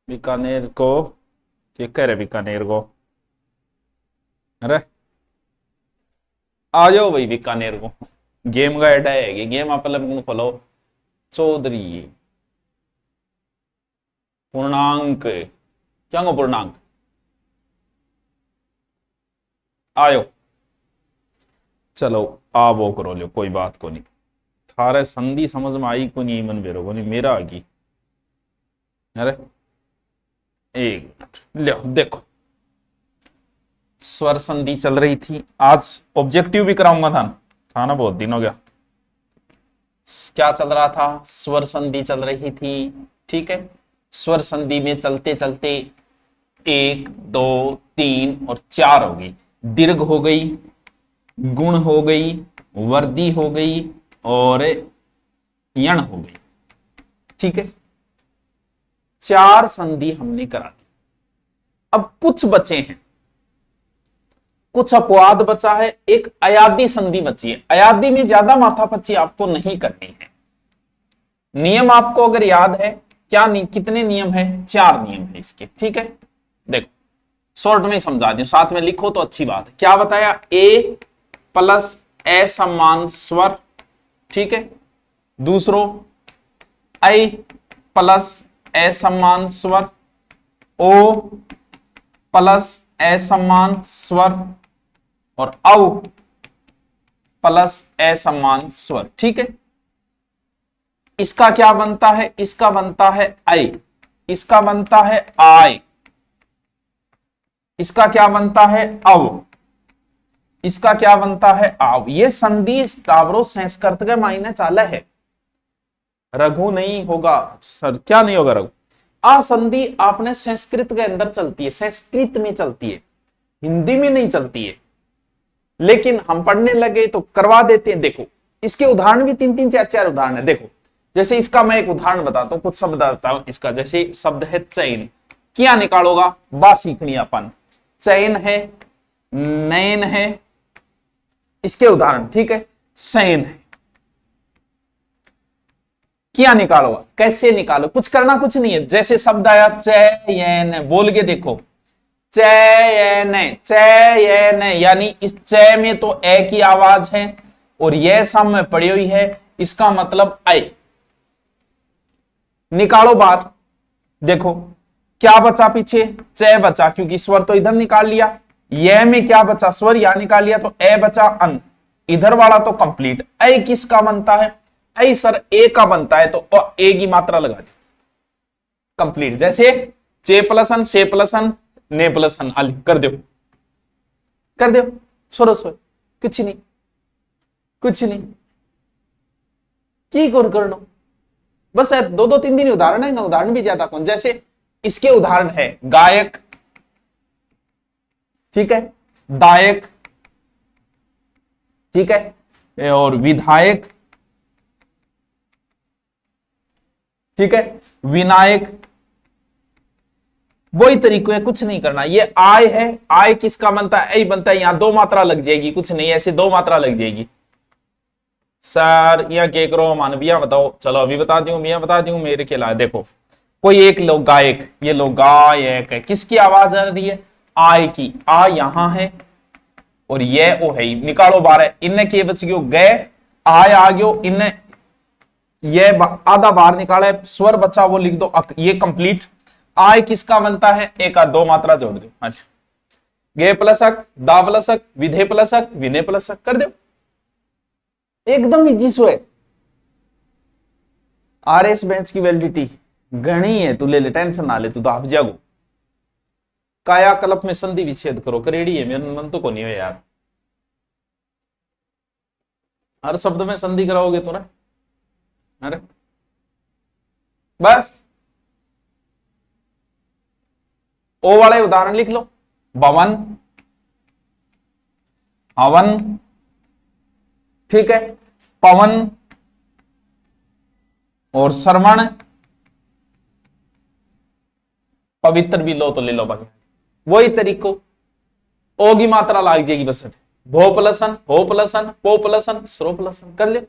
बीकानेर को क्या कह रहे बीकानेर को? अरे आ जाओ भाई बीकानेर को। गेम का एड है गेम आप फॉलो चौधरी पूर्णांक क्या गो पूर्णांक आयो। चलो आ वो करो लो कोई बात को नहीं। थारे संधि समझ में आई को नहीं मन बेरो को नहीं मेरा आगी। अरे एक मिनट लो देखो स्वर संधि चल रही थी। आज ऑब्जेक्टिव भी कराऊंगा था ना बहुत दिन हो गया। क्या चल रहा था? स्वर संधि चल रही थी। ठीक है स्वर संधि में चलते चलते 1 2 3 और 4 हो गई। दीर्घ हो गई, गुण हो गई, वर्दी हो गई और यण हो गई। ठीक है 4 संधि हमने करा दी। अब कुछ बचे हैं, कुछ अपवाद बचा है। एक अयादी संधि बची है। अयादी में ज्यादा माथापच्ची आपको नहीं करनी है। नियम आपको अगर याद है क्या नहीं, कितने नियम है? 4 नियम है इसके। ठीक है देखो शॉर्ट में समझा दूं, साथ में लिखो तो अच्छी बात है। क्या बताया? ए प्लस असमान स्वर। ठीक है दूसरों आई प्लस असमान स्वर, ओ प्लस असमान स्वर और औ प्लस असमान स्वर। ठीक है इसका क्या बनता है? इसका बनता है आई, इसका बनता है आय, इसका क्या बनता है? अव, इसका क्या बनता है? आव। ये संधि टावरो संस्कृत के मायने चाले है। रघु नहीं होगा सर, क्या नहीं होगा रघु? आ संधि आपने संस्कृत के अंदर चलती है, संस्कृत में चलती है, हिंदी में नहीं चलती है। लेकिन हम पढ़ने लगे तो करवा देते हैं। देखो इसके उदाहरण भी 3 4 4 उदाहरण है। देखो जैसे इसका मैं एक उदाहरण बताता हूं, कुछ शब्द बताता हूं इसका। जैसे शब्द है चैन, क्या निकालोगा? बा सीखनी अपन। चैन है, नयन है, इसके उदाहरण। ठीक है सैन है, क्या निकालोगा? कैसे निकालो? कुछ करना कुछ नहीं है। जैसे शब्द आया चैन, बोल के देखो चैन, चैन, यानी इस चै में तो ए की आवाज है और यह सम में पड़ी हुई है, इसका मतलब आई। निकालो बाहर। देखो क्या बचा पीछे? चै बचा क्योंकि स्वर तो इधर निकाल लिया। यह में क्या बचा? स्वर यहां निकाल लिया तो ए बचा अन, इधर वाला तो कंप्लीट। ऐ किसका बनता है? ऐ सर ए का बनता है तो ए की मात्रा लगा दी कंप्लीट। जैसे चे प्लस अन, से प्लस अन, ने प्लस अन आलि कर दो, कर दो सोरो सो। कुछ नहीं, कुछ नहीं की कौन करना। बस 2 2 3 दिन उदाहरण है ना, उदाहरण भी ज्यादा कौन। जैसे इसके उदाहरण है गायक, ठीक है दायक, ठीक है और विधायक, ठीक है विनायक। वही तरीको है, कुछ नहीं करना। ये आय है, आय किसका बनता है? ऐ बनता है। यहां 2 मात्रा लग जाएगी, कुछ नहीं ऐसे 2 मात्रा लग जाएगी। सर यहाँ के करो मानविया बताओ। चलो अभी बता दूं, मियाँ बता दूं मेरे के लाए। देखो कोई एक लोग गायक, ये लोग गायक है, किसकी आवाज आ रही है? आय की। आ यहां है और ये ओ है। निकालो 12। इनने के बच गयो गए, आय आ गयो, इनने ये आधा बाहर निकाला है, स्वर बचा वो लिख दो अक, ये कंप्लीट। आय किसका बनता है? एक 2 मात्रा जोड़ दो। अच्छा गे प्लस अक, दा प्लस अक, विधे प्लस अक, विनय प्लस अक कर दो। एकदम इजी सो है। आरएस बेंच की वैलिडिटी घनी है, तू ले ले, टेंशन ना ले, तू तो आप जागो। कायाकल्प में संधि विच्छेद करो, करेड़ी है, मेरा मन तो को नहीं है यार। हर शब्द में संधि कराओगे तो ना, अरे बस ओ वाले उदाहरण लिख लो। भवन, हवन, ठीक है पवन और श्रवण। पवित्र भी लो तो ले लो बाकी वही तरीको। ओ की मात्रा लाग जाएगी बस। भो प्लसन, हो प्लसन, पो प्लसन, स्रो प्लसन कर ले।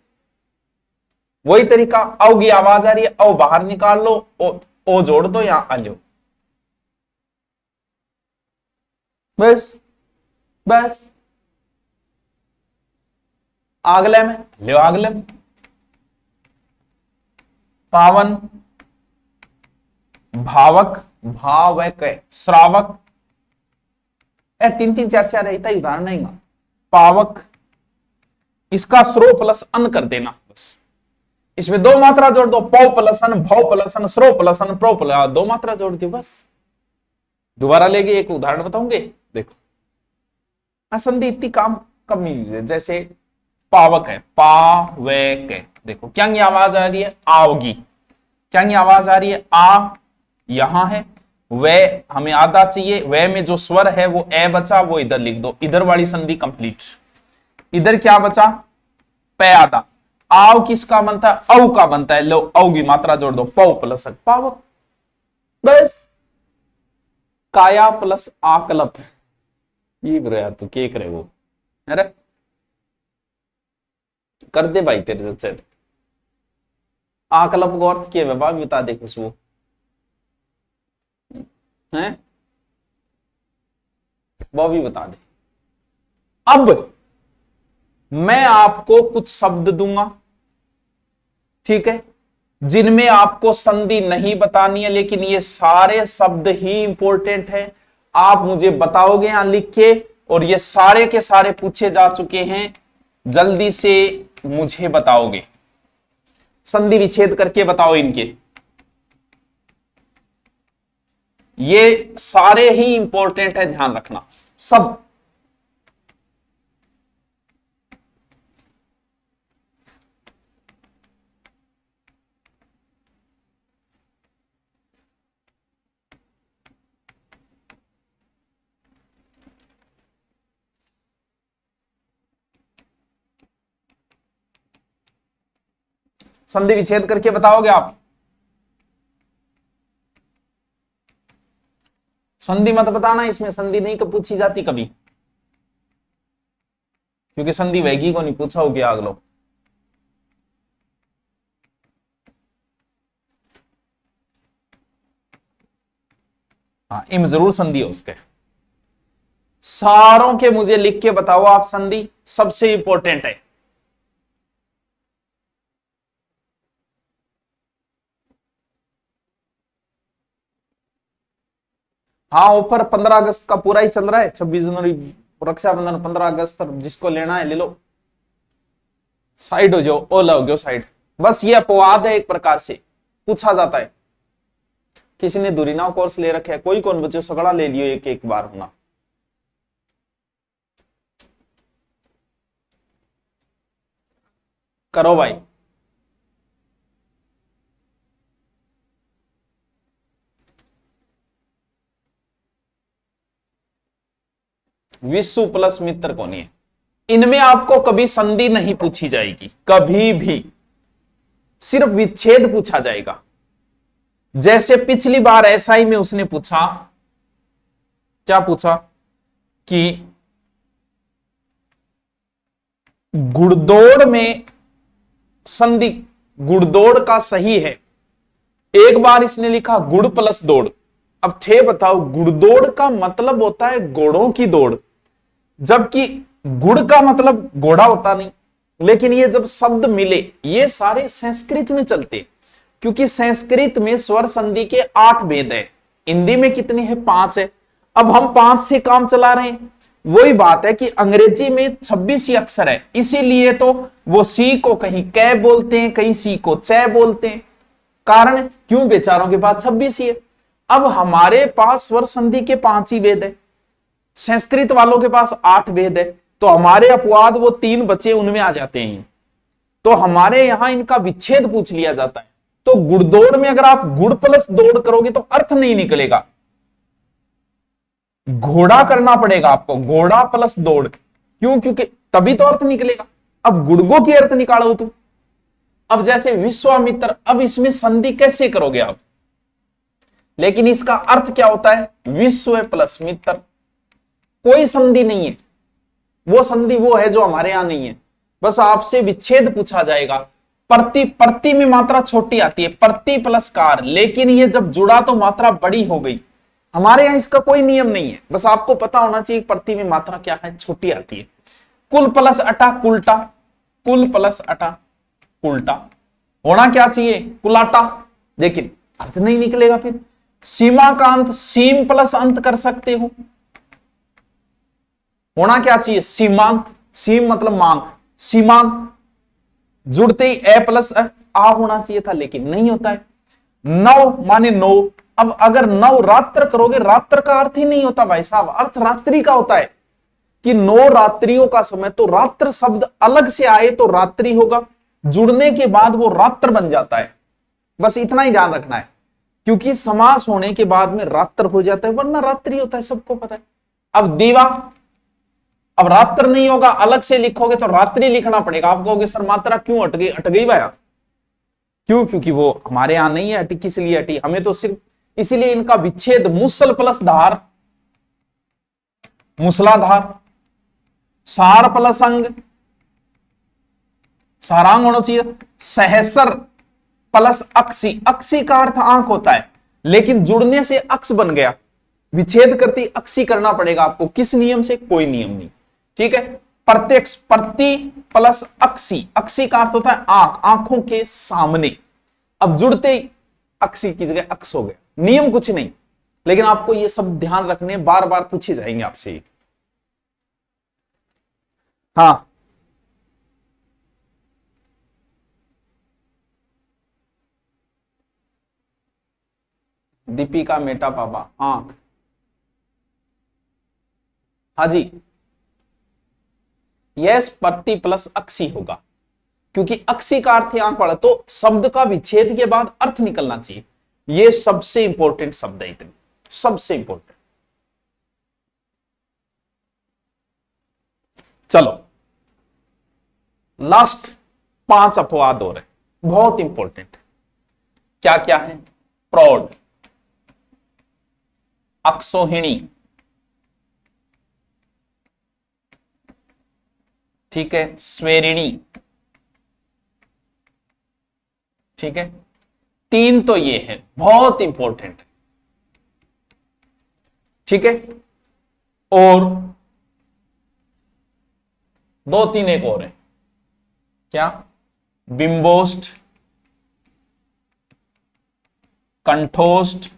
वही तरीका। औ की आवाज आ रही है, औ बाहर निकाल लो, ओ जोड़ दो, यहां आ लो। बस बस अगले में लो, अगले में पावन, भावक, भावक, श्रावक, ए 3-3 4-4 रहता ही उदाहरण नहीं। पावक, इसका स्रो प्लस अन कर देना, बस इसमें 2 मात्रा जोड़ दो, पौ प्लस अन, भव प्लस अन, स्रो प्लस अन, प्रो प्लस 2 मात्रा जोड़ दी बस। दोबारा लेके एक उदाहरण बताऊंगे, देखो संधि इतनी कम यूज है। जैसे पावक है, पावक है, देखो क्या ये आवाज आ रही है, आओगी, क्या ये आवाज आ रही है, आ यहां है, वे हमें आधा चाहिए, वे में जो स्वर है वो ए बचा, वो इधर लिख दो, इधर वाली संधि कंप्लीट। इधर क्या बचा, पे आधा, आव किसका बनता है, औ का बनता है, लो औ की मात्रा जोड़ दो, पौ प्लस पावक, बस। काया प्लस आकलप, ये ब्रो यार तू क्या करे वो, अरे कर दे भाई तेरे से। आकलप का अर्थ क्या है बाबा, बता दे कुछ वो है, वो भी बता दे। अब मैं आपको कुछ शब्द दूंगा, ठीक है, जिनमें आपको संधि नहीं बतानी है, लेकिन ये सारे शब्द ही इंपॉर्टेंट है। आप मुझे बताओगे यहां लिख के, और ये सारे के सारे पूछे जा चुके हैं, जल्दी से मुझे बताओगे, संधि विच्छेद करके बताओ इनके। ये सारे ही इंपॉर्टेंट है, ध्यान रखना सब। संधि विच्छेद करके बताओगे आप, संधि मत बताना, इसमें संधि नहीं तो पूछी जाती कभी, क्योंकि संधि वैगी को नहीं पूछा हो गया अगलो। हाँ इम जरूर संधि है उसके, सारों के मुझे लिख के बताओ आप, संधि सबसे इंपॉर्टेंट है। हाँ ऑफर 15 अगस्त का पूरा ही चल रहा है, 26 जनवरी रक्षाबंधन, 15 अगस्त तक जिसको लेना है ले लो, साइड हो जाओ, ओला हो गयो साइड। बस ये अपवाद है, एक प्रकार से पूछा जाता है। किसी ने दूरीनाव कोर्स ले रखे है, कोई कौन बच्चों सगड़ा ले लियो, एक एक बार होना। करो भाई, विश्व प्लस मित्र कौन है, इनमें आपको कभी संधि नहीं पूछी जाएगी, कभी भी, सिर्फ विच्छेद पूछा जाएगा। जैसे पिछली बार एसआई में उसने पूछा, क्या पूछा कि गुड़दौड़ में संधि, गुड़दौड़ का सही है, एक बार इसने लिखा गुड़ प्लस दौड़। अब थे बताओ, गुड़दौड़ का मतलब होता है घोड़ों की दौड़, जबकि गुड़ का मतलब घोड़ा होता नहीं। लेकिन ये जब शब्द मिले, ये सारे संस्कृत में चलते, क्योंकि संस्कृत में स्वर संधि के 8 भेद है, हिंदी में कितने हैं, 5 है। अब हम 5 से काम चला रहे हैं। वही बात है कि अंग्रेजी में 26 ही अक्षर है, इसीलिए तो वो सी को कहीं कै बोलते हैं, कहीं सी को चै बोलते हैं। कारण क्यों, बेचारों के पास 26 ही है। अब हमारे पास स्वर संधि के 5 ही भेद है, संस्कृत वालों के पास 8 भेद है, तो हमारे अपवाद वो 3 बचे, उनमें आ जाते हैं। तो हमारे यहां इनका विच्छेद पूछ लिया जाता है। तो गुड़दौड़ में अगर आप गुड़ प्लस दौड़ करोगे तो अर्थ नहीं निकलेगा, घोड़ा करना पड़ेगा आपको, घोड़ा प्लस दौड़। क्यों, क्योंकि तभी तो अर्थ निकलेगा। अब गुड़गो की अर्थ निकालो तुम। अब जैसे विश्वामित्र, अब इसमें संधि कैसे करोगे आप, लेकिन इसका अर्थ क्या होता है, विश्व प्लस मित्र, कोई संधि नहीं है। वो संधि वो है जो हमारे यहां नहीं है, बस आपसे विच्छेद पूछा जाएगा। प्रति, प्रति में मात्रा छोटी आती है, प्रति प्लस कार, लेकिन ये जब जुड़ा तो मात्रा बड़ी हो गई। हमारे यहाँ इसका कोई नियम नहीं है, बस आपको पता होना चाहिए प्रति में मात्रा क्या है, छोटी आती है। कुल प्लस अटा कुलटा, कुल प्लस अटा कुलटा होना क्या चाहिए, कुलाटा, लेकिन अर्थ नहीं निकलेगा। फिर सीमा का अंत सीम प्लस अंत कर सकते हो, होना क्या चाहिए, सीमांत, सीम मतलब मांग, सीमांत जुड़ते ही ए प्लस आ होना चाहिए था, लेकिन नहीं होता है। नौ माने नौ, अब अगर नौ रात्र करोगे, रात्र का अर्थ ही नहीं होता भाई साहब, अर्थ रात्रि का होता है कि 9 रात्रियों का समय, तो रात्र शब्द अलग से आए तो रात्रि होगा, जुड़ने के बाद वो रात्र बन जाता है, बस इतना ही ध्यान रखना है, क्योंकि समास होने के बाद में रात्र हो जाता है, वरना रात्रि होता है, सबको पता है। अब दीवा, अब रात्र नहीं होगा, अलग से लिखोगे तो रात्रि लिखना पड़ेगा। आप कहोगे सर मात्रा क्यों अट गई, अट गई भाया क्यों, क्योंकि वो हमारे यहां नहीं है अटी, किस लिए अटी, हमें तो सिर्फ इसीलिए इनका विच्छेद मुसल प्लस धार, मुसलाधार, सार प्लस अंग, सारांग होना चाहिए, सहसर प्लस अक्षी, अक्षी का अर्थ आंख होता है, लेकिन जुड़ने से अक्ष बन गया, विच्छेद करते अक्षी करना पड़ेगा आपको, किस नियम से, कोई नियम नहीं, ठीक है। प्रत्यक्ष, प्रति प्लस अक्षी, अक्षी का अर्थ होता है आंख, आंखों के सामने, अब जुड़ते ही अक्षी की जगह अक्ष हो गया, नियम कुछ नहीं, लेकिन आपको ये सब ध्यान रखने, बार बार पूछे जाएंगे आपसे। हाँ दीपिका मेटा पापा, आंख, हाँ जी, यस प्रति प्लस अक्षी होगा, क्योंकि अक्षी का अर्थ आंख वाला, तो शब्द का विच्छेद के बाद अर्थ निकलना चाहिए, ये सबसे इंपॉर्टेंट शब्द है, इतने सबसे इंपॉर्टेंट। चलो लास्ट 5 अपवाद और है, बहुत इंपॉर्टेंट, क्या क्या है, प्रौढ़, अक्षोहिणी, ठीक है, स्वेरिणी, ठीक है, 3 तो ये है बहुत इंपॉर्टेंट, ठीक है, और 2-3 एक और है, क्या, बिंबोष्ठ, कंठोष्ठ,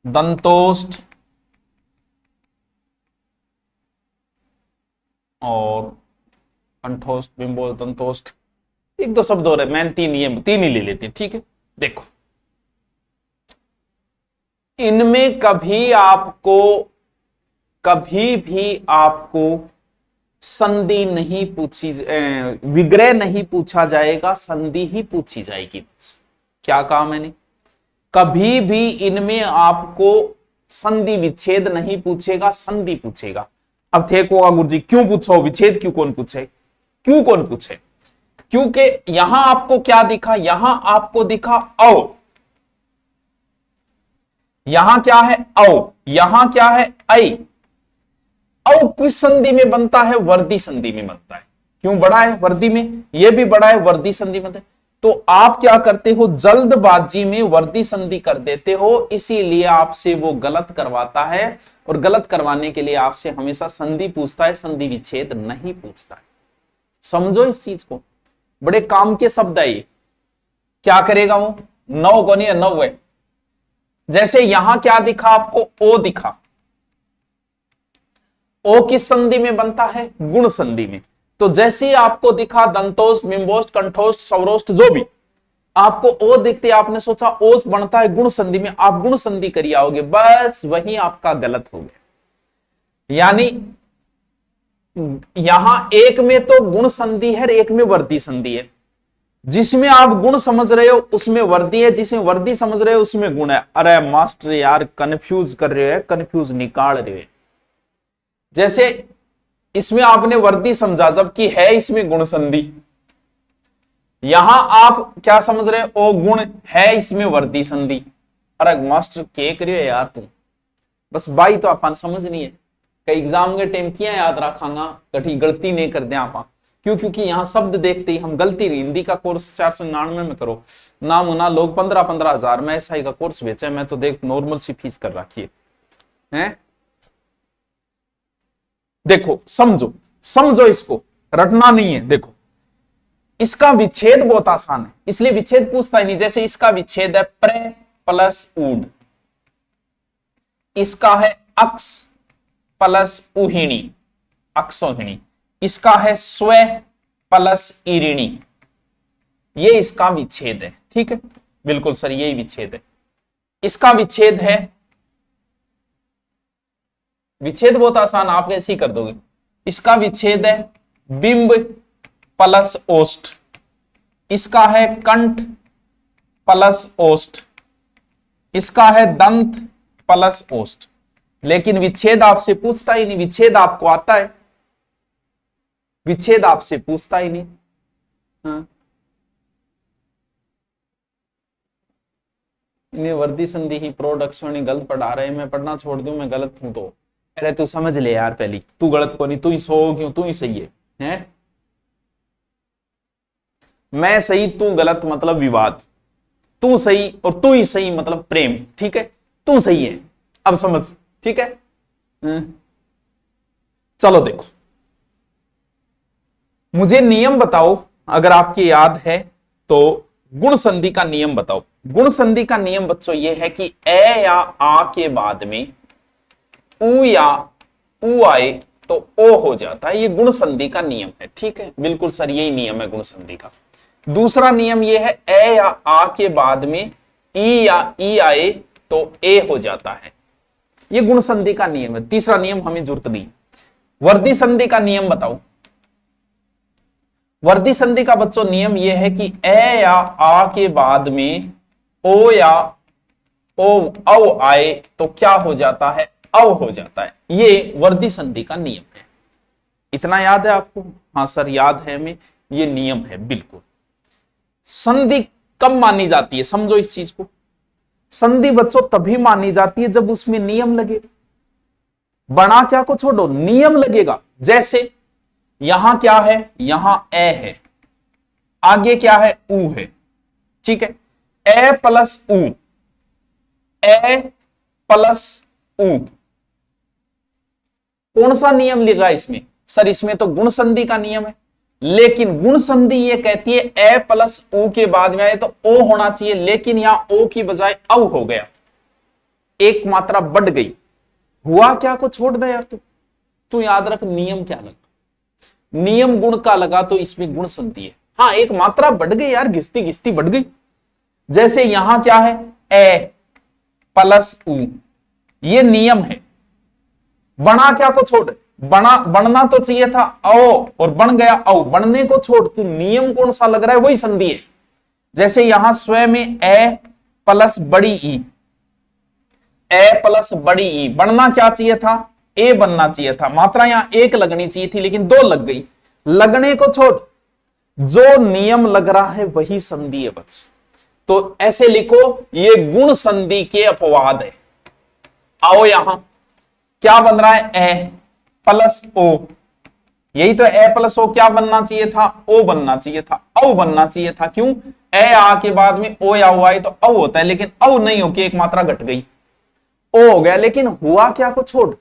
दंतोष्ठ और कंठोष्ठ, बिंबोष्ठ, दंतोष्ठ, 1-2 शब्द और है, मैं 3 ही ले लेते हैं, ठीक है। देखो इनमें कभी भी आपको संधि नहीं पूछी, विग्रह नहीं पूछा जाएगा, संधि ही पूछी जाएगी। क्या कहा मैंने, कभी भी इनमें आपको संधि विच्छेद नहीं पूछेगा, संधि पूछेगा। अब ठीक होगा गुरुजी, क्यों पूछो विच्छेद, क्यों कौन पूछे, क्यों कौन पूछे, क्योंकि यहां आपको क्या दिखा, यहां आपको दिखा औ, यहां क्या है औ, यहां क्या है ऐ, औ किस संधि में बनता है, वर्दी संधि में बनता है, क्यों बड़ा है वर्दी में, यह भी बड़ा है, वर्दी संधि में, तो आप क्या करते हो, जल्दबाजी में वर्दी संधि कर देते हो, इसीलिए आपसे वो गलत करवाता है, और गलत करवाने के लिए आपसे हमेशा संधि पूछता है, संधि विच्छेद नहीं पूछता है। समझो इस चीज को, बड़े काम के शब्द है ये। क्या करेगा वो, 9 को नहीं, 9 है। जैसे यहां क्या दिखा आपको, ओ दिखा, ओ किस संधि में बनता है, गुण संधि में, तो जैसे ही आपको दिखा दंतोष्ठ, बिंबोष्ठ, कंठोष्ठ, सौरोष्ठ, जो भी आपको ओ दिखते, आपने सोचा ओस बनता है गुण संधि में, आप गुण संधि करी आओगे, बस वही आपका गलत हो गया। यानी यहां एक में तो गुण संधि है, एक में वर्दी संधि है, जिसमें आप गुण समझ रहे हो उसमें वर्दी है, जिसमें वर्दी समझ रहे हो उसमें गुण है। अरे मास्टर यार कंफ्यूज कर रहे हो, कंफ्यूज निकाल रहे हो। जैसे इसमें आपने वर्दी समझा, जबकि है इसमें गुण संधि, यहां आप क्या समझ रहे हो, ओ गुण है इसमें वर्दी संधि। अरे मास्टर के करियो यार तुम, बस बाई तो अपन समझ नहीं है, कई एग्जाम के टाइम किया याद रखांगा, कठी गलती नहीं कर दे आप, क्यों? क्योंकि यहां शब्द देखते ही हम गलती नहीं। हिंदी का कोर्स 499 में करो, ना मुना लोग 15-15 हजार में एसआई का कोर्स बेचे, मैं तो देख नॉर्मल सी फीस कर रखी है। देखो समझो, समझो, इसको रटना नहीं है। देखो इसका विच्छेद बहुत आसान है, इसलिए विच्छेद पूछता ही नहीं। जैसे इसका विच्छेद है प्रे प्लस ऊड, इसका है अक्ष प्लस उहिणी, अक्षोहिणी, इसका है स्व प्लस ईरिणी, ये इसका विच्छेद है। ठीक है, बिल्कुल सर, यही विच्छेद है। इसका विच्छेद है, विच्छेद बहुत आसान, आप ऐसे ही कर दोगे। इसका विच्छेद है बिंब प्लस ओष्ठ, इसका है कंठ प्लस ओष्ठ, इसका है दंत प्लस ओष्ठ। लेकिन विच्छेद आपसे पूछता ही नहीं, विच्छेद आपको आता है, विच्छेद आपसे पूछता ही नहीं। हाँ, इन्हें वर्दी संधि ही प्रोडक्शन गलत पढ़ा रहे हैं, मैं पढ़ना छोड़ दूं, मैं गलत हूं तो अरे तू समझ ले यार, पहली तू गलत को नहीं, तू ही सो क्यों, तू ही सही है? मैं सही तू गलत मतलब विवाद, तू सही और तू ही सही मतलब प्रेम। ठीक है, तू सही है, अब समझ। ठीक है, चलो देखो, मुझे नियम बताओ, अगर आपके याद है तो गुण संधि का नियम बताओ। गुण संधि का नियम बच्चों ये है कि ए या आ के बाद में उ या उ आए तो ओ हो जाता है, ये गुण संधि का नियम है। ठीक है, बिल्कुल सर, यही नियम है गुण संधि का। दूसरा नियम ये है ए या आ के बाद में ई या ई आए तो ए हो जाता है, ये गुण संधि का नियम है। तीसरा नियम हमें जरूरत नहीं। वर्दी संधि का नियम बताओ। वर्दी संधि का बच्चों नियम यह है कि ए या आ के बाद में ओ या ओ औ आए तो क्या हो जाता है, अव हो जाता है, ये वर्दी संधि का नियम है। इतना याद है आपको? हाँ सर याद है हमें, ये नियम है बिल्कुल। संधि कब मानी जाती है, समझो इस चीज को। संधि बच्चों तभी मानी जाती है जब उसमें नियम लगे। बना क्या को छोड़ो, नियम लगेगा। जैसे यहां क्या है, यहां ए है, आगे क्या है, उ है। ठीक है, ए प्लस उ, ए प्लस उ, कौन सा नियम लगा इसमें? सर इसमें तो गुण संधि का नियम है, लेकिन गुण संधि ये कहती है ए प्लस उ के बाद में आए तो ओ होना चाहिए, लेकिन यहां ओ की बजाय औ हो गया, एक मात्रा बढ़ गई। हुआ क्या को छोड़ दे यार, तू याद रख नियम क्या लगा, नियम गुण का लगा तो इसमें गुण संधि है। हाँ एक मात्रा बढ़ गई यार, घिसती घिसती बढ़ गई। जैसे यहां क्या है, ए प्लस उ, ये नियम है। बना क्या को छोड़, बनना तो चाहिए था ओ और बन गया औ, बनने को छोड़, तू नियम कौन सा लग रहा है वही संधि है। जैसे यहां स्व में ए प्लस बड़ी ई, ए प्लस बड़ी ई, बनना क्या चाहिए था, ए बनना चाहिए था, मात्रा यहां एक लगनी चाहिए थी लेकिन दो लग गई। लगने को छोड़, जो नियम लग रहा है वही संधि है बस। तो ऐसे लिखो, ये गुण संधि के अपवाद है। आओ यहां क्या बन रहा है, ए प्लस ओ, यही तो ए प्लस ओ क्या बनना चाहिए था, ओ बनना चाहिए था, औ बनना चाहिए था। क्यों, ए आ के बाद में ओ या ओ आए तो औ होता है, लेकिन औ नहीं होके एक मात्रा घट गई, ओ हो गया। लेकिन हुआ क्या को छोड़,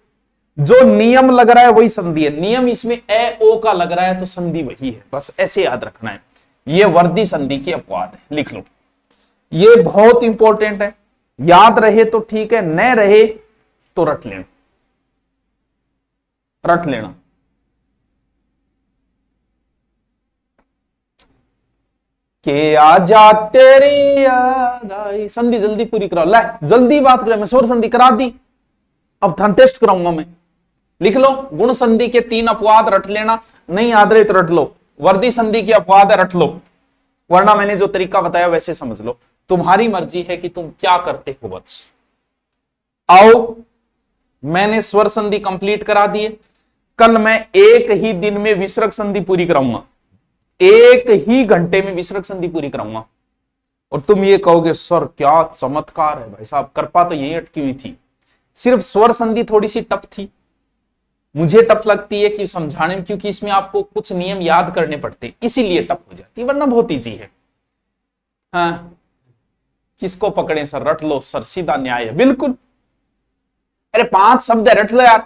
जो नियम लग रहा है वही संधि है। नियम इसमें ए ओ का लग रहा है तो संधि वही है, बस ऐसे याद रखना है। ये वर्दी संधि के अपवाद है, लिख लो, ये बहुत इंपॉर्टेंट है। याद रहे तो ठीक है, न रहे तो रट लेना, रट लेना। के आजा तेरी याद आई, संधि जल्दी पूरी कराओ। ला जल्दी बात करें, मैं स्वर संधि करा दी, अब धन टेस्ट कराऊंगा मैं। लिख लो, गुण संधि के 3 अपवाद रट लेना, नहीं याद रहे तो रट लो। वर्दी संधि के अपवाद है, रट लो, वरना मैंने जो तरीका बताया वैसे समझ लो। तुम्हारी मर्जी है कि तुम क्या करते हो बस। आओ, मैंने स्वर संधि कंप्लीट करा दिए, कल मैं एक ही दिन में विसर्ग संधि पूरी कराऊंगा, एक ही घंटे में विसर्ग संधि पूरी कराऊंगा। और तुम ये कहोगे सर क्या चमत्कार है भाई साहब, कृपा तो यही अटकी हुई थी, सिर्फ स्वर संधि थोड़ी सी टफ थी, मुझे टफ लगती है कि समझाने में, क्योंकि इसमें आपको कुछ नियम याद करने पड़ते, इसीलिए टफ हो जाती है, वरना बहुत इजी है। हाँ, किसको पकड़े सर, रट लो सर, सीधा न्याय है बिल्कुल। अरे 5 शब्द है, रट लो यार,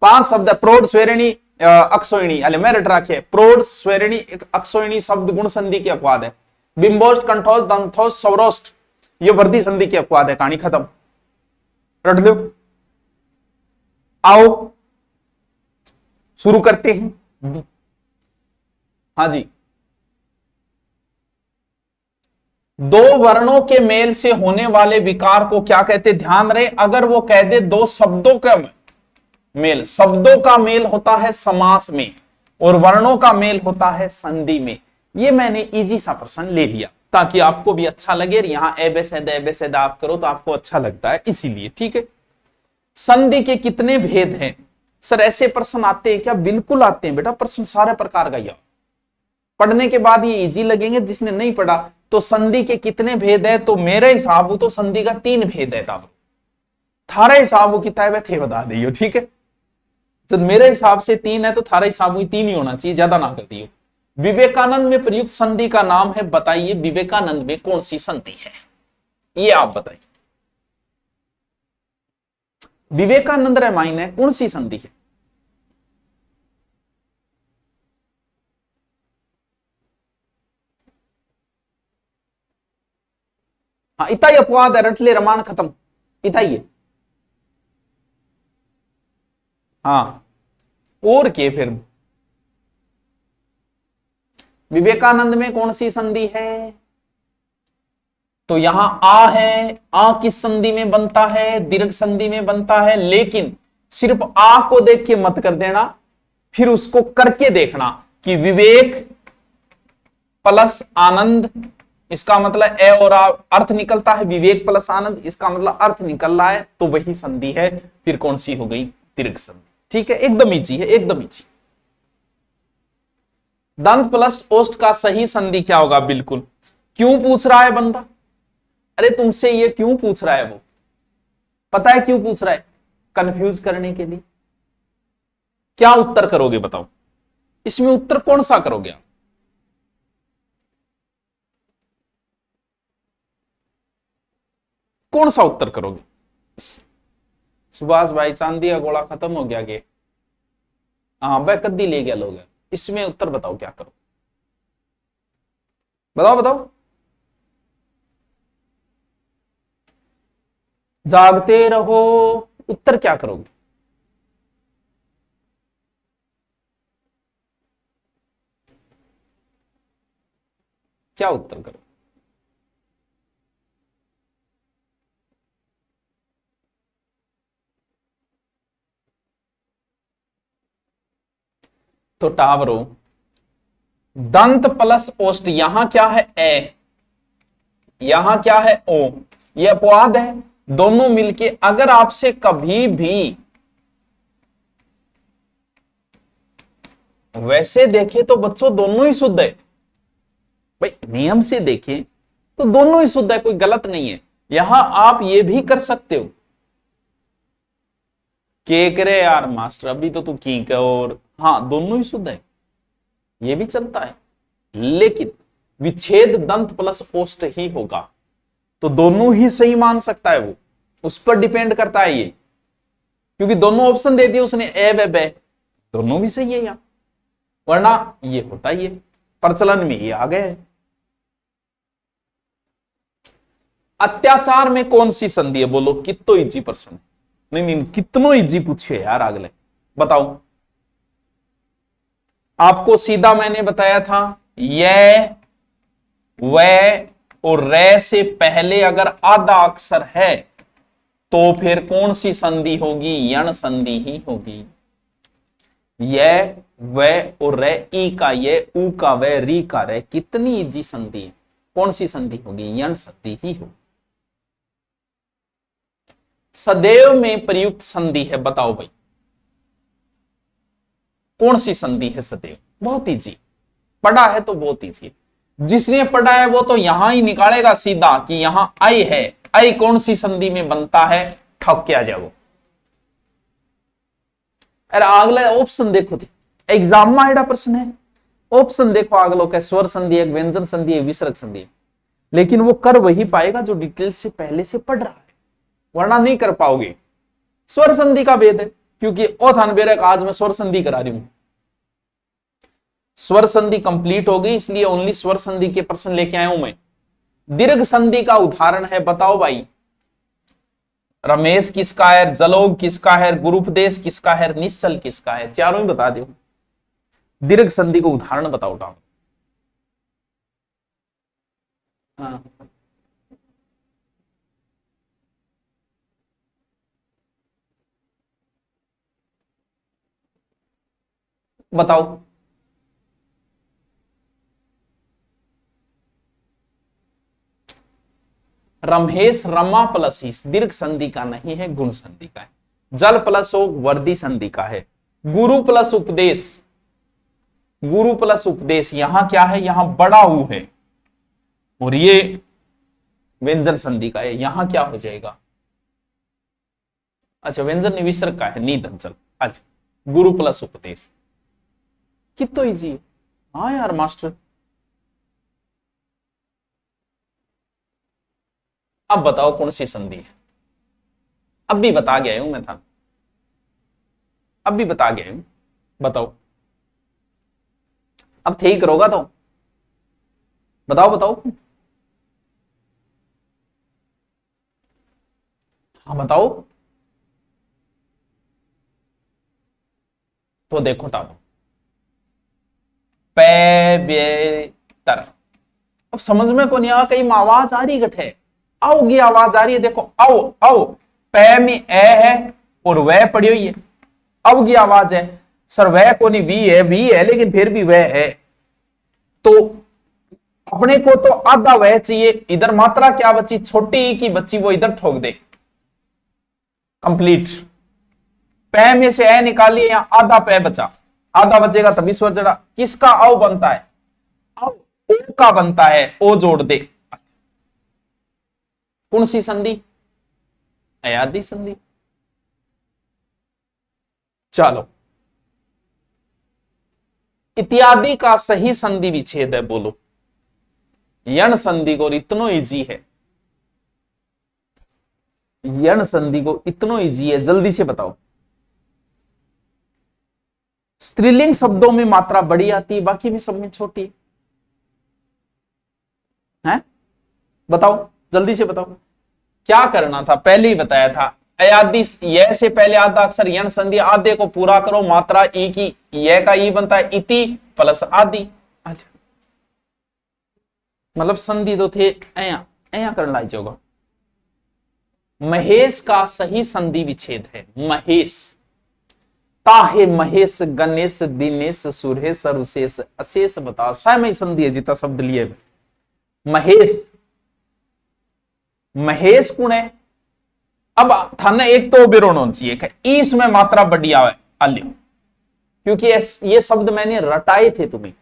5 शब्द है, प्रोड स्वेरिणी अक्षोहिणी, अले मैं रट रखे, प्रोड स्वेरिणी अक्षोहिणी शब्द गुण संधि के अपवाद है। बिंबोष्ट, कंठोष्ट, दंथोष्ट, सौरोष्ट ये वर्दी संधि के अपवाद है, कहानी खत्म, रट लो। आओ शुरू करते हैं। हाँ जी, दो वर्णों के मेल से होने वाले विकार को क्या कहते, ध्यान रहे, अगर वो कह दे दो शब्दों का मेल, शब्दों का मेल होता है समास में और वर्णों का मेल होता है संधि में। ये मैंने इजी सा प्रश्न ले लिया ताकि आपको भी अच्छा लगे, यहां एबेसेद आप करो तो आपको अच्छा लगता है, इसीलिए। ठीक है, संधि के कितने भेद हैं सर, ऐसे प्रश्न आते हैं क्या? बिल्कुल आते हैं बेटा, प्रश्न सारे प्रकार का, पढ़ने के बाद ये इजी लगेंगे। जिसने नहीं पढ़ा तो संधि के कितने भेद है, तो मेरे हिसाब तो संधि का 3 भेद है, थारे हिसाब किताब थे बता दियो। ठीक है, जब मेरे हिसाब से 3 है तो थारे हिसाब 3 ही होना चाहिए, ज्यादा ना कर दियो। विवेकानंद में प्रयुक्त संधि का नाम है, बताइए विवेकानंद में कौन सी संधि है, ये आप बताइए। विवेकानंद रामायण है, कौन सी संधि है? हाँ, इतना ही अपवाद है, रटले रमान खत्म, इतना ही है। हाँ, और के फिर विवेकानंद में कौन सी संधि है? तो यहां आ है, आ किस संधि में बनता है? दीर्घ संधि में बनता है, लेकिन सिर्फ आ को देख के मत कर देना, फिर उसको करके देखना कि विवेक प्लस आनंद, इसका मतलब ए और अर्थ निकलता है, विवेक प्लस आनंद, इसका मतलब अर्थ निकल रहा है, तो वही संधि है। फिर कौन सी हो गई? दीर्घ संधि। ठीक है, एकदम इजी है, एकदम इजी। दंत प्लस ओष्ठ का सही संधि क्या होगा? बिल्कुल। क्यों पूछ रहा है बंदा? अरे तुमसे ये क्यों पूछ रहा है? वो पता है क्यों पूछ रहा है? कंफ्यूज करने के लिए। क्या उत्तर करोगे बताओ, इसमें उत्तर कौन सा करोगे आप? कौन सा उत्तर करोगे? सुभाष भाई, चांदी का गोला खत्म हो गया गे? हाँ भाई, कद्दी ले गया लोग, इसमें उत्तर बताओ क्या करो, बताओ बताओ। जागते रहो, उत्तर क्या करोगे? क्या उत्तर करो? तो टावरो, दंत प्लस ओष्ठ, यहां क्या है? ए, यहां क्या है? ओ, ये अपवाद है। दोनों मिलके अगर आपसे कभी भी वैसे देखे तो बच्चों दोनों ही शुद्ध है भाई, नियम से देखें तो दोनों ही शुद्ध है, कोई गलत नहीं है। यहां आप ये भी कर सकते हो के करे यार मास्टर अभी तो तू की कर, और हाँ दोनों ही शुद्ध है, ये भी चलता है, लेकिन विच्छेद दंत प्लस ओष्ठ ही होगा, तो दोनों ही सही मान सकता है वो, उस पर डिपेंड करता है ये, क्योंकि दोनों ऑप्शन दे दिए उसने, ए व बे, दोनों भी सही है यहां, वरना ये होता ही है, प्रचलन में ये आ गए। अत्याचार में कौन सी संधि है? बोलो, कितो इजी प्रश्न, नहीं कितनो इजी पूछे यार, अगले बताओ। आपको सीधा मैंने बताया था, ये वे और रे से पहले अगर आधा अक्षर है तो फिर कौन सी संधि होगी? यण संधि ही होगी। ये वे और रे, ई का ये, ऊ का वे, री का रे, कितनी इजी संधि है, कौन सी संधि होगी? यण संधि ही होगी। सदैव में प्रयुक्त संधि है, बताओ भाई कौन सी संधि है सदैव? बहुत इजी, पढ़ा है तो बहुत इजी, जिसने पढ़ा है वो तो यहां ही निकालेगा सीधा कि यहां आई है, आई कौन सी संधि में बनता है, ठोक के आ जाओ। अरे अगला ऑप्शन देखो थी, एग्जाम में आएगा प्रश्न है, ऑप्शन देखो अगलो के स्वर संधि है, व्यंजन संधि है, विसर्ग संधि है, लेकिन वो कर वही पाएगा जो डिटेल से पहले से पढ़ रहा है, वरना नहीं कर पाओगे। स्वर संधि का भेद है, क्योंकि ओ थान बेरक आज मैं स्वर संधि करा रही हूं, स्वर संधि कंप्लीट हो गई, इसलिए ओनली स्वर संधि के प्रश्न लेके आया हूं मैं। दीर्घ संधि का उदाहरण है, बताओ भाई, रमेश किसका है, जलोग किसका है, गुरुपदेश किसका है, निश्चल किसका है, चारों ही बता दो। दीर्घ संधि को उदाहरण बताओ टाइम। हाँ बताओ। रमेश रमा प्लस ही दीर्घ संधि का नहीं है, गुण संधि का है। जल प्लस ओ वर्दी संधि का है। गुरु प्लस उपदेश, गुरु प्लस उपदेश यहां क्या है, यहां बड़ा ऊ है, और ये व्यंजन संधि का है, यहां क्या हो जाएगा, अच्छा व्यंजन विसर्ग का है, नींद अंचल। अच्छा गुरु प्लस उपदेश, कितना इजी है। हाँ यार मास्टर, अब बताओ कौन सी संधि है, अब भी बता गया हूं मैं था, अब भी बता गया हूं, बताओ अब ठीक करोगा तो बताओ बताओ। हाँ बताओ, तो देखो टाप बेतर, अब समझ में को नहीं आ, कहीं आवाज आ रही गठे, आओगी आवाज आ रही है, देखो आओ आओ, पै में ए है और वह पड़ी हुई है, अब की आवाज है, सर वह को नहीं वी है लेकिन फिर भी वह है, तो अपने को तो आधा वह चाहिए, इधर मात्रा क्या बची, छोटी की बच्ची, वो इधर ठोक दे, कंप्लीट। पै में से ए निकालिए, यहां आधा पै बचा, आधा बचेगा तभी स्वर जड़ा, किसका औ बनता है, औ ओ का बनता है, ओ जोड़ दे, कौन सी संधि, अयादी संधि। चलो इत्यादि का सही संधि विच्छेद है, बोलो। यण संधि को इतनो इजी है, यण संधि को इतनो इजी है, जल्दी से बताओ। स्त्रीलिंग शब्दों में मात्रा बड़ी आती है, बाकी में सब में छोटी है, बताओ जल्दी से बताओ। क्या करना था, पहले ही बताया था, अयादि यह से पहले आधा अक्षर यण संधि, आधे को पूरा करो, मात्रा ई की, यह का ई बनता है इति प्लस आदि, मतलब संधि तो थे ऐया ऐया करना लाइक होगा। महेश का सही संधि विच्छेद है, महेश, ताहे महेश गणेश दिनेश सुरेश रुशेष अशेष, बताओ स्वयं ही संधि है, जितना शब्द लिए महेश, महेश कौन है, अब थाने एक तो बेरोन होना चाहिए, इसमें मात्रा बड़ी आवे आलियो, क्योंकि ये शब्द मैंने रटाए थे तुम्हें,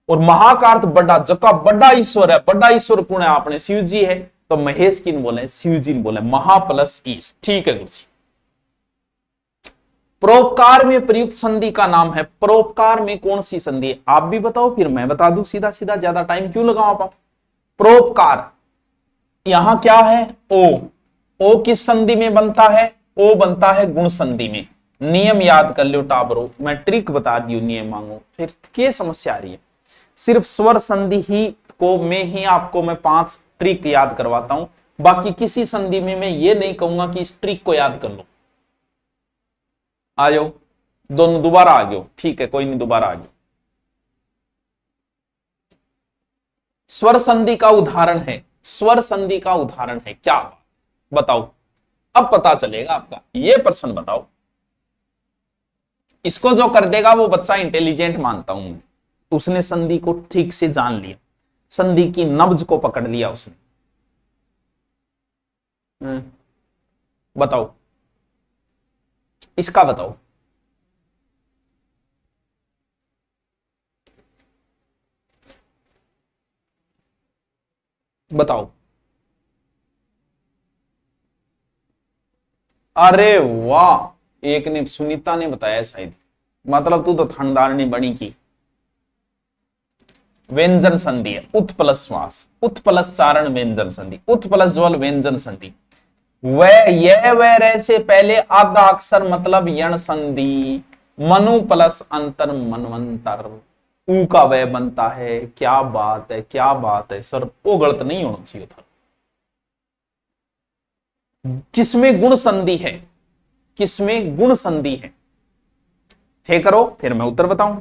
और महाकार्थ बड़ा, जका बड़ा ईश्वर है, बड़ा ईश्वर कौन है, आपने शिव जी है, तो महेश किन बोले, शिव जी बोले, महा प्लस ईश, ठीक है गुरु जी। परोपकार में प्रयुक्त संधि का नाम है, परोपकार में कौन सी संधि है, आप भी बताओ फिर मैं बता दूं सीधा सीधा, ज्यादा टाइम क्यों लगाओ आप। परोपकार यहां क्या है, ओ किस संधि में बनता है, ओ बनता है गुण संधि में। नियम याद कर लो टाबरो, मैं ट्रिक बता दी, नियम मांगो, फिर क्या समस्या आ रही है। सिर्फ स्वर संधि ही को में ही आपको मैं 5 ट्रिक याद करवाता हूं, बाकी किसी संधि में मैं ये नहीं कहूंगा कि इस ट्रिक को याद कर लो। आ जाओ दोनों, दोबारा आ गयो, ठीक है कोई नहीं, दोबारा आ गयो। स्वर संधि का उदाहरण है, स्वर संधि का उदाहरण है क्या, बताओ, अब पता चलेगा आपका, ये प्रश्न बताओ। इसको जो कर देगा वो बच्चा इंटेलिजेंट मानता हूं, उसने संधि को ठीक से जान लिया, संधि की नब्ज को पकड़ लिया उसने। बताओ, इसका बताओ, बताओ। अरे वाह, एक ने, सुनीता ने बताया शायद, मतलब तू तो ठंडारनी बनी की। व्यंजन संधि है, उत प्लस श्वास, उत प्लस चारण व्यंजन संधि, उत प्लस ज्वल व्यंजन संधि। वह यह वह रह से पहले आधा अक्षर मतलब यण संधि। मनु प्लस अंतर मनवंतर, ऊ का वह बनता है। क्या बात है, क्या बात है सर, वो गलत नहीं होना चाहिए था। किसमें गुण संधि है, किसमें गुण संधि है, थे करो फिर मैं उत्तर बताऊं।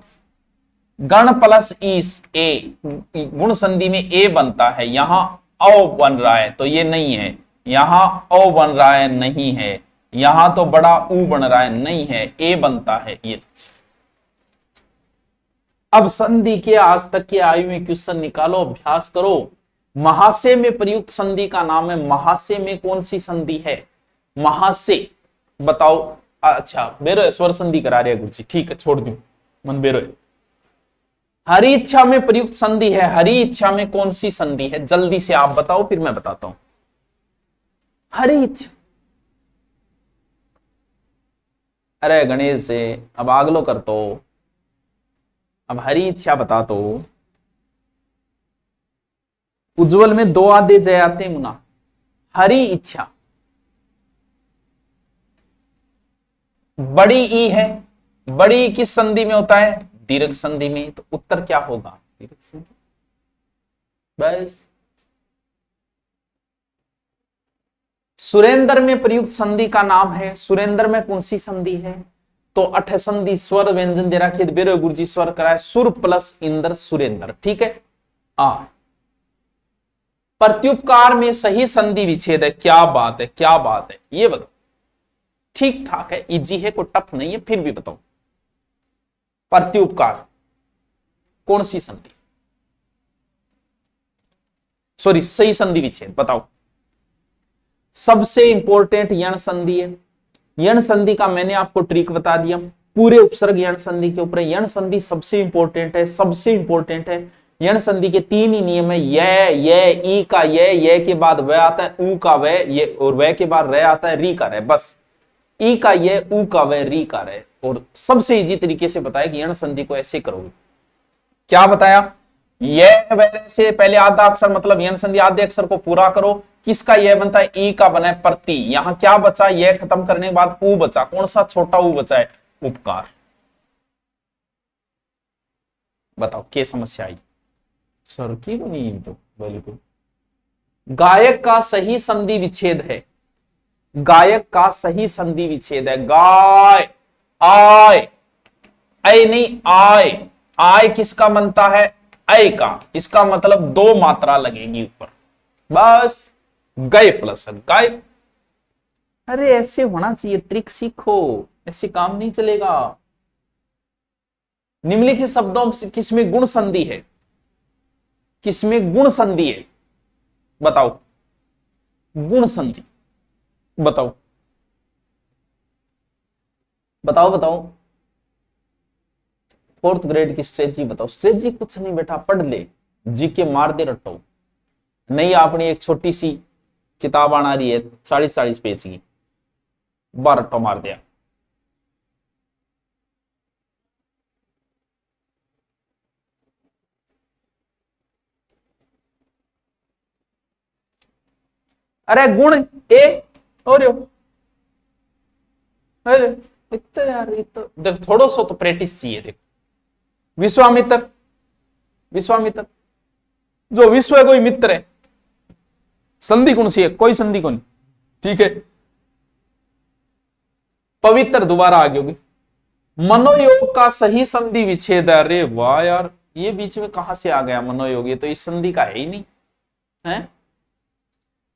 गण प्लस ईस ए, गुण संधि में ए बनता है, यहां औ बन रहा है तो ये नहीं है, यहां औ बन रहा है नहीं है, यहां तो बड़ा ऊ बन रहा है नहीं है, ए बनता है ये। अब संधि के आज तक के आयु में क्वेश्चन निकालो, अभ्यास करो। महाशय में प्रयुक्त संधि का नाम है, महाशय में कौन सी संधि है, महाशय बताओ। अच्छा बेरो स्वर संधि करा रहे गुरुजी, ठीक है छोड़ दू मन बेरो। हरि इच्छा में प्रयुक्त संधि है, हरि इच्छा में कौन सी संधि है, जल्दी से आप बताओ फिर मैं बताता हूं। हरि इच्छा, अरे गणेश से अब आगलो कर तो, अब हरि इच्छा बता तो। उज्जवल में दो आधे जय आते मुना, हरि इच्छा बड़ी ई है, बड़ी किस संधि में होता है, दीर्घ संधि में, तो उत्तर क्या होगा, दीर्घ संधि। बस सुरेंद्र में प्रयुक्त संधि का नाम है, सुरेंद्र में कौन सी संधि है, तो अठ संधि। स्वर व्यंजन दे रखिए, बेरो गुरुजी स्वर कराए, सुर प्लस इंद्र सुरेंद्र, ठीक है। आ प्रत्युपकार में सही संधि विच्छेद है, क्या बात है, क्या बात है, ये बताओ। ठीक ठाक है, इजी है, कोई टफ नहीं है, फिर भी बताओ। प्रत्युपकार कौन सी संधि, सॉरी सही संधि विच्छेद बताओ। सबसे इंपॉर्टेंट यण संधि है, यण संधि का मैंने आपको ट्रिक बता दिया, पूरे उपसर्ग यण संधि के ऊपर। यण संधि सबसे इंपॉर्टेंट है, सबसे इंपॉर्टेंट है। यण संधि के तीन ही नियम है, ये ई का ये के बाद वह आता है, ऊ का वह ये, और वह के बाद रह आता है, री का रह, बस। ई का ये, ऊ का वह, री का रह। और सबसे इजी तरीके से बताया कि यण संधि को ऐसे करोगे। क्या बताया, यह वह से पहले आधा अक्षर मतलब यण संधि आधे अक्षर को पूरा करो। किसका यह बनता है, ई का बना है प्रति। यहां क्या बचा, यह खत्म करने के बाद ऊ बचा, कौन सा छोटा ऊ बचा है, उपकार। बताओ क्या समस्या आई, सर की नहीं तो बिल्कुल। गायक का सही संधि विच्छेद है, गायक का सही संधि विच्छेद है, गाय आय, ऐ नहीं आय, आय किसका बनता है, ऐ का, इसका मतलब दो मात्रा लगेगी ऊपर, बस गए प्लस गाय। अरे ऐसे होना चाहिए, ट्रिक सीखो, ऐसे काम नहीं चलेगा। निम्नलिखित शब्दों किसमें गुण संधि है, किसमें गुण संधि है, बताओ। गुण संधि बताओ, बताओ बताओ। फोर्थ ग्रेड की स्ट्रेटजी बताओ। स्ट्रेटजी कुछ नहीं बेटा, पढ़ ले, जीके मार दे रटो। नहीं आपने एक छोटी सी किताब आना रही है 40-40 पेज की, बार रट्टो मार दिया। अरे गुण ए और अरे इतना यार, इतना देख, थोड़ा सा तो प्रैक्टिस चाहिए। देखो विश्वामित्र, विश्वामित्र जो विश्व है कोई मित्र है, संधि कौन सी है, कोई संधि कौन, ठीक है। पवित्र दोबारा आगे होगी। मनोयोग का सही संधि विच्छेद, अरे वाह यार, ये बीच में कहां से आ गया मनोयोग, ये तो इस संधि का है ही नहीं है,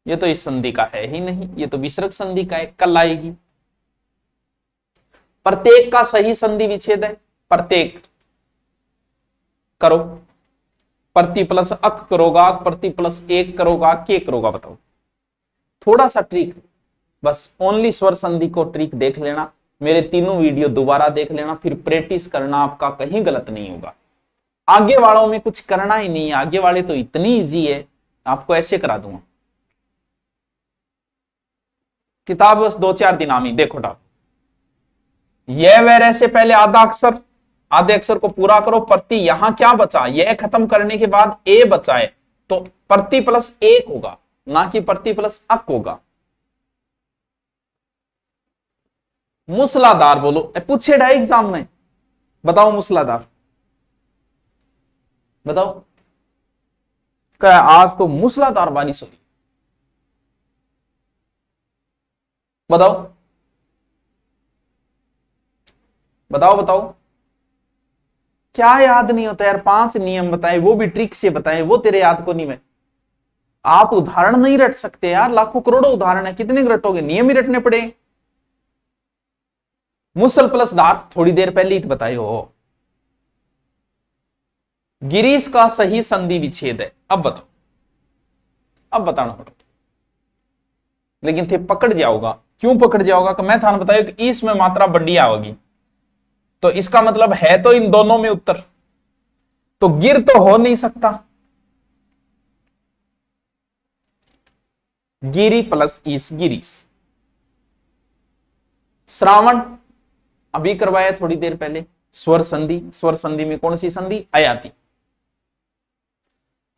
ये तो इस संधि का है ही नहीं, ये तो विसर्ग संधि का है, कल आएगी। प्रत्येक का सही संधि विच्छेद है, प्रत्येक करो, प्रति प्लस अक करोगा, प्रति प्लस एक करोगा, के करोगा, बताओ। थोड़ा सा ट्रिक, बस ओनली स्वर संधि को ट्रिक देख लेना, मेरे तीनों वीडियो दोबारा देख लेना, फिर प्रैक्टिस करना, आपका कहीं गलत नहीं होगा। आगे वालों में कुछ करना ही नहीं है, आगे वाले तो इतनी इजी है, आपको ऐसे करा दूंगा। किताब बस 2-4 दिन आमी देखो डाल, ये वैर से पहले आधे अक्षर को पूरा करो। प्रति यहां क्या बचा, यह खत्म करने के बाद ए बचा है, तो प्रति प्लस एक होगा, ना कि प्रति प्लस अक होगा। मूसलाधार बोलो, पूछेगा एग्जाम में, बताओ मूसलाधार, बताओ। क्या आज तो मूसलाधार बारिश हुई, बताओ बताओ बताओ। क्या याद नहीं होता यार, 5 नियम बताए, वो भी ट्रिक से बताए, वो तेरे याद को नहीं में। आप उदाहरण नहीं रट सकते यार, लाखों करोड़ों उदाहरण है, कितने रटोगे, नियम ही रटने पड़े। मुसल प्लस दार थोड़ी देर पहले ही तो बताए हो। गिरीश का सही संधि विच्छेद है, अब बताओ, अब बताना पड़ो। लेकिन थे पकड़ जाओगा, क्यों पकड़ जाओगा कि मैं थाने बताया कि इसमें मात्रा बड़ी आओगी, तो इसका मतलब है तो इन दोनों में उत्तर, तो गिर तो हो नहीं सकता। गिरी प्लस ईस गिरीश। श्रावण अभी करवाया थोड़ी देर पहले, स्वर संधि, स्वर संधि में कौन सी संधि, अयाति।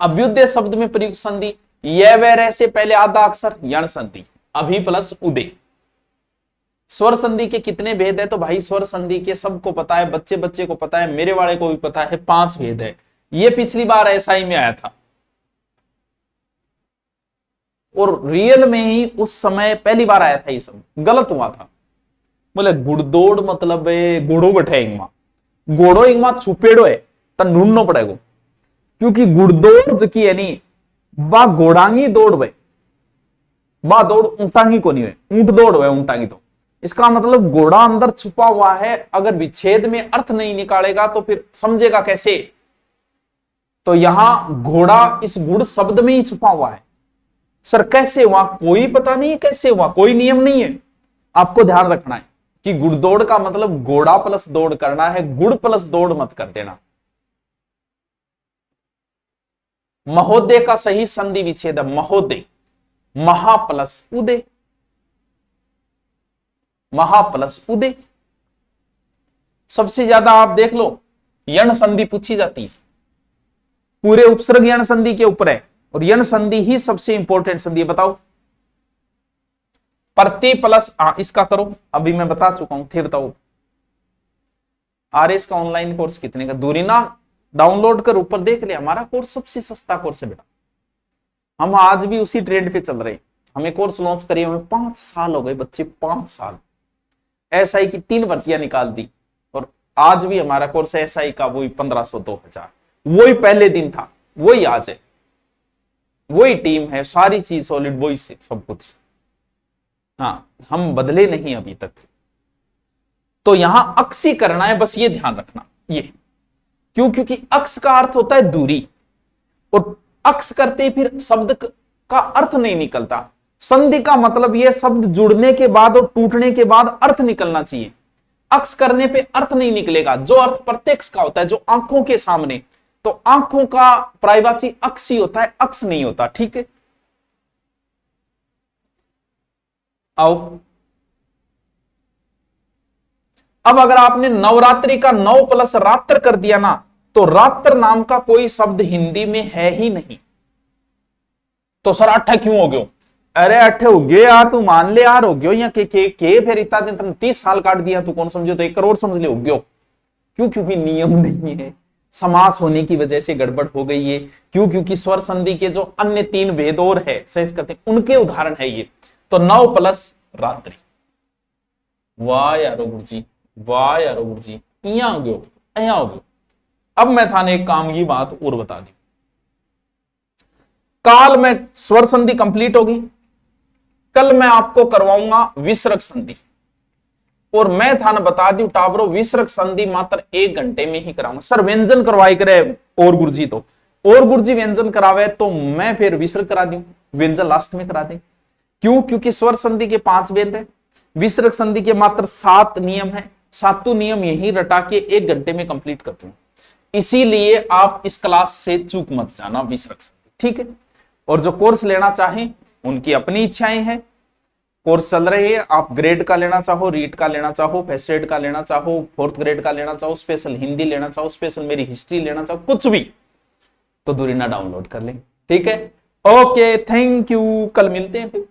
अभ्युदय शब्द में प्रयुक्त संधि, यह वह से पहले आधा अक्षर यण संधि, अभी प्लस उदय। स्वर संधि के कितने भेद है, तो भाई स्वर संधि के सबको पता है, बच्चे बच्चे को पता है, मेरे वाले को भी पता है, 5 भेद है। ये पिछली बार एसआई में आया था, और रियल में ही उस समय पहली बार आया था, ये सब गलत हुआ था। बोले गुड़दौड़ मतलब घोड़ो बैठे इंगमा, घोड़ो इंगमा छुपेड़ो है, तो ढूंढना पड़ेगा, क्योंकि गुड़दौड़ जो की है नी, बा घोड़ांगी दौड़ वे, बा दौड़ ऊंटांगी को नहीं है, ऊंट दौड़ वे ऊंटांगी। तो इसका मतलब घोड़ा अंदर छुपा हुआ है, अगर विच्छेद में अर्थ नहीं निकालेगा तो फिर समझेगा कैसे। तो यहां घोड़ा इस गुड़ शब्द में ही छुपा हुआ है। सर कैसे हुआ, कोई पता नहीं कैसे हुआ, कोई नियम नहीं है। आपको ध्यान रखना है कि गुड़दौड़ का मतलब घोड़ा प्लस दौड़ करना है, गुड़ प्लस दौड़ मत कर देना। महोदय का सही संधि विच्छेद है महोदय, महा प्लस उदय, महा प्लस उदय। सबसे ज्यादा आप देख लो यण संधि पूछी जाती है, पूरे उपसर्ग यण संधि के ऊपर है, और यण संधि ही सबसे इंपॉर्टेंट संधि है। बताओ प्रति प्लस इसका करो, अभी मैं बता चुका हूं, थे बताओ। आरएस का ऑनलाइन कोर्स कितने का, दूरी ना डाउनलोड कर ऊपर देख ले, हमारा कोर्स सबसे सस्ता कोर्स है बेटा। हम आज भी उसी ट्रेंड पे चल रहे, हमें कोर्स लॉन्च करिए हमें 5 साल हो गए बच्चे, 5 साल। एसआई की 3 भर्तियां निकाल दी, और आज भी हमारा कोर्स एसआई का वही 1500 2000, वही पहले दिन था, वही आज है, वही टीम है, सारी चीज सॉलिड, वही सब कुछ। हाँ, हम बदले नहीं अभी तक। तो यहां अक्स ही करना है, बस ये ध्यान रखना। ये क्यों, क्योंकि अक्स का अर्थ होता है दूरी, और अक्स करते फिर शब्द का अर्थ नहीं निकलता। संधि का मतलब यह शब्द जुड़ने के बाद और टूटने के बाद अर्थ निकलना चाहिए, अक्स करने पे अर्थ नहीं निकलेगा। जो अर्थ प्रत्यक्ष का होता है, जो आंखों के सामने, तो आंखों का प्रायवाची अक्स ही होता है, अक्स नहीं होता। ठीक है, आओ। अब अगर आपने नवरात्रि का 9 प्लस रात्र कर दिया ना, तो रात्र नाम का कोई शब्द हिंदी में है ही नहीं। तो सर 8 क्यों हो गयो, अरे 8 हो गए यार, तू मान ले यार, हो गयो या के फिर इतना दिन तुम 30 साल काट दिया, तू कौन समझो, तो 1 करोड़ समझ ले, हो गयो। क्यों, क्योंकि नियम नहीं है, समास होने की वजह से गड़बड़ हो गई है। क्यों, क्योंकि स्वर संधि के जो अन्य 3 भेद और है सही करते, उनके उदाहरण है ये। तो 9 प्लस रात्रि, वाह यारो गुरुजी, वाह यारो गुरुजी, इया हो गयो, इया हो गयो। अब मैं थाने एक काम की बात और बता दी, काल में स्वर संधि कंप्लीट होगी, कल मैं आपको करवाऊंगा विसर्ग संधि, और मैं थाने बता दी टाबरो विसर्ग संधि मात्र 1 घंटे में ही कराऊंगा। सर व्यंजन करवाई करे और गुरुजी, तो और गुरुजी व्यंजन करावे तो मैं फिर विसर्ग करा दूं, व्यंजन लास्ट में करा दें। क्यों, क्योंकि स्वर संधि के 5 भेद है, विसर्ग संधि के मात्र 7 नियम है, 7 नियम यही रटा के 1 घंटे में कंप्लीट कर दूं। इसीलिए आप इस क्लास से चूक मत जाना विसर्ग संधि, ठीक है। और जो कोर्स लेना चाहें उनकी अपनी इच्छाएं हैं, कोर्स चल रहे हैं, आप ग्रेड का लेना चाहो, रीट का लेना चाहो, फर्स्ट ग्रेड का लेना चाहो, फोर्थ ग्रेड का लेना चाहो, स्पेशल हिंदी लेना चाहो, स्पेशल मेरी हिस्ट्री लेना चाहो, कुछ भी, तो दूरीना डाउनलोड कर लें। ठीक है, ओके, थैंक यू, कल मिलते हैं फिर।